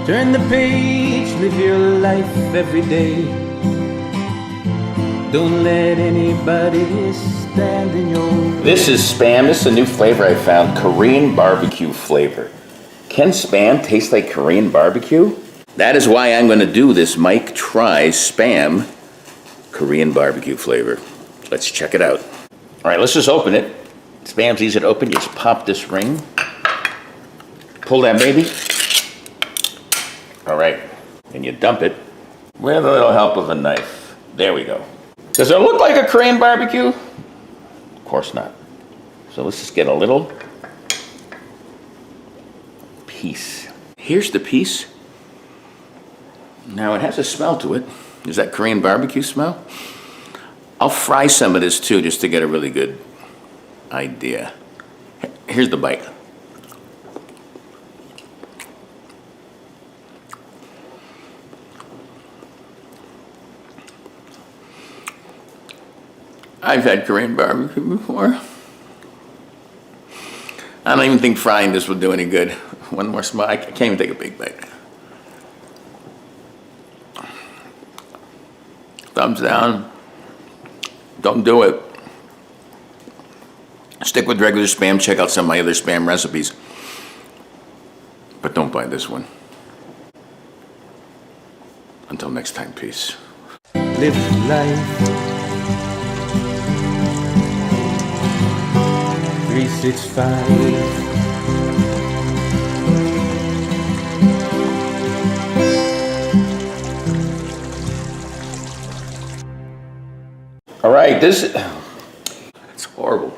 Turn the page, live your life every day. Don't let anybody stand in your way. This is Spam. This is a new flavor I found, Korean barbecue flavor. Can Spam taste like Korean barbecue? That is why I'm going to do this Mike Tries Spam Korean barbecue flavor. Let's check it out. All right, let's just open it. Spam's easy to open. You just pop this ring. Pull that baby. All right, and you dump it with a little help of a knife. There we go. Does it look like a Korean barbecue? Of course not. So let's just get a little piece. Here's the piece. Now it has a smell to it. Is that Korean barbecue smell? I'll fry some of this too, just to get a really good idea. Here's the bite. I've had Korean barbecue before. I don't even think frying this will do any good. One more smell. I can't even take a big bite. Thumbs down. Don't do it. Stick with regular Spam. Check out some of my other Spam recipes. But don't buy this one. Until next time, peace. Live life 365. All right, it's horrible.